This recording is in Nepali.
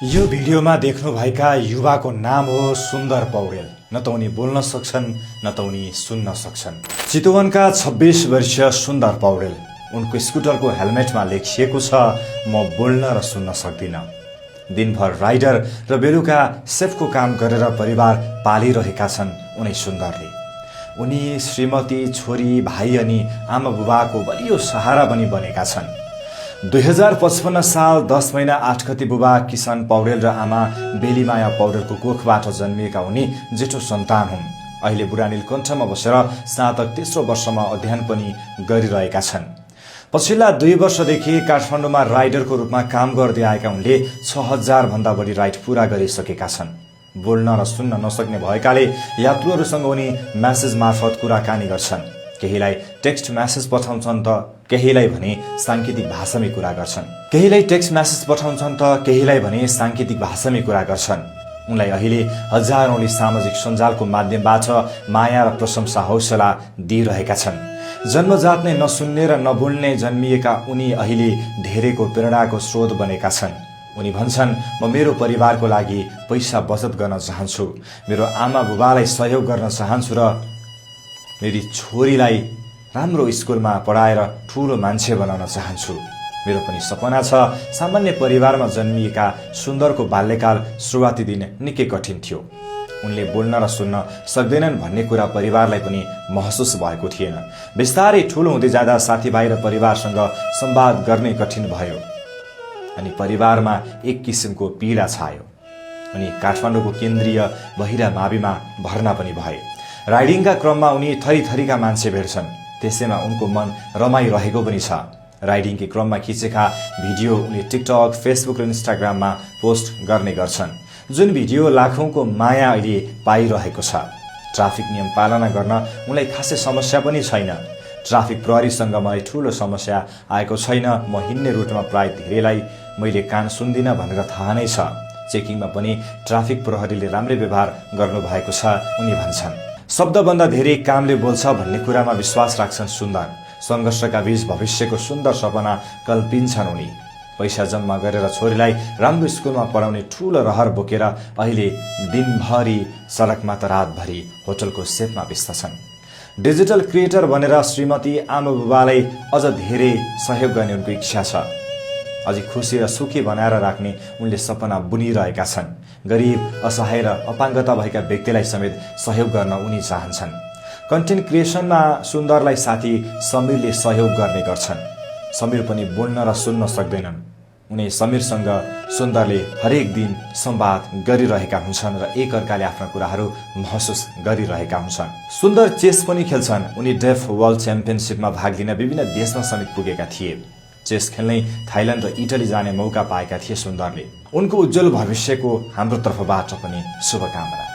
यो भिडियोमा देख्नुभएका युवाको नाम हो सुन्दर पौडेल। न त उनी बोल्न सक्छन् न त उनी सुन्न सक्छन्। चितवनका 26 वर्षीय सुन्दर पौडेल। उनको स्कुटरको हेलमेटमा लेखिएको छ, म बोल्न र सुन्न सक्दिन। दिनभर राइडर र बेलुका सेफको काम गरेर परिवार पालिरहेका छन् उनी सुन्दरले। उनी श्रीमती, छोरी, भाइ अनि आमा बुबाको बलियो सहारा पनि बनेका छन्। 2055 साल 10 महिना 8 गते बुबा किशन पौडेल र आमा बेलीमाया पौडेलको कोखबाट जन्मिएका उनी जेठो सन्तान हुन्। अहिले बुढानीलकण्ठमा बसेर स्नातक तेस्रो वर्षमा अध्ययन पनि गरिरहेका छन्। पछिल्ला 2 वर्षदेखि काठमाडौँमा राइडरको रूपमा काम गर्दै आएका उनले 6000 भन्दा बढी राइड पूरा गरिसकेका छन्। बोल्न र सुन्न नसक्ने भएकाले यात्रुहरूसँग उनी मेसेज मार्फत कुराकानी गर्छन्। केहीलाई टेक्स्ट मेसेज पठाउँछन् त केहीलाई भने सांकेतिक भाषामै कुरा गर्छन्। केहीलाई भने सांकेतिक भाषामै कुरा गर्छन्। उनलाई अहिले हजारौंले सामाजिक सञ्जालको माध्यमबाट माया र प्रशंसा हौसला दिइरहेका छन्। जन्मजात नै नसुन्ने र नबोल्ने जन्मिएका उनी अहिले धेरैको प्रेरणाको स्रोत बनेका छन्। उनी भन्छन्, म मेरो परिवारको लागि पैसा बचत गर्न चाहन्छु, मेरो आमा बुबालाई सहयोग गर्न चाहन्छु र मेरी छोरीलाई राम्रो स्कुलमा पढाएर ठूलो मान्छे बनाउन चाहन्छु। मेरो पनि सपना छ। सामान्य परिवारमा जन्मिएका सुन्दरको बाल्यकाल सुरुवाती दिन निकै कठिन थियो। उनले बोल्न र सुन्न सक्दैनन् भन्ने कुरा परिवारलाई पनि महसुस भएको थिएन। बिस्तारै ठूलो हुँदै जाँदा साथीभाइ र परिवारसँग संवाद गर्ने कठिन भयो अनि परिवारमा एक किसिमको पीडा छायो। उनी काठमाडौँको केन्द्रीय बहिरा माविमा भर्ना पनि भए। राइडिङका क्रममा उनी थरीथरीका मान्छे भेट्छन्, त्यसैमा उनको मन रमाइरहेको पनि छ। राइडिङकै क्रममा खिचेका भिडियो उनले टिकटक, फेसबुक र इन्स्टाग्राममा पोस्ट गर्ने गर्छन्, जुन भिडियो लाखौंको माया अहिले पाइरहेको छ। ट्राफिक नियम पालना गर्न उनलाई खासै समस्या पनि छैन। ट्राफिक प्रहरीसँग मलाई ठूलो समस्या आएको छैन। म हिँड्ने रुटमा प्राय धेरैलाई मैले कान सुन्दिनँ भनेर थाहा नै छ। चेकिङमा पनि ट्राफिक प्रहरीले राम्रै व्यवहार गर्नुभएको छ उनी भन्छन्। शब्दभन्दा धेरै कामले बोल्छ भन्ने कुरामा विश्वास राख्छन् सुन्दर। सङ्घर्षका बीच भविष्यको सुन्दर सपना कल्पिन्छन् उनी। पैसा जम्मा गरेर छोरीलाई राम्रो स्कुलमा पढाउने ठूलो रहर बोकेर अहिले दिनभरि सडकमा त रातभरि होटलको सेफमा व्यस्त छन्। डिजिटल क्रिएटर बनेर श्रीमती, आमा बुबालाई अझ धेरै सहयोग गर्ने उनको इच्छा छ। अझै खुसी र सुखी बनाएर राख्ने उनले सपना बुनिरहेका छन्। गरिब, असहाय र अपाङ्गता भएका व्यक्तिलाई समेत सहयोग गर्न उनी चाहन्छन्। कन्टेन्ट क्रिएसनमा सुन्दरलाई साथी समीरले सहयोग गर्ने गर्छन्। समीर पनि बोल्न र सुन्न सक्दैनन्। उनी समीरसँग सुन्दरले हरेक दिन संवाद गरिरहेका हुन्छन् र एकअर्काले आफ्ना कुराहरू महसुस गरिरहेका हुन्छन्। सुन्दर चेस पनि खेल्छन्। उनी डेफ वर्ल्ड च्याम्पियनसिपमा भाग लिन विभिन्न देशमा समेत पुगेका थिए। चेस खेल्नै थाइल्याण्ड र इटली जाने मौका पाएका थिए सुन्दरले। उनको उज्जवल भविष्यको हाम्रो तर्फबाट पनि शुभकामना।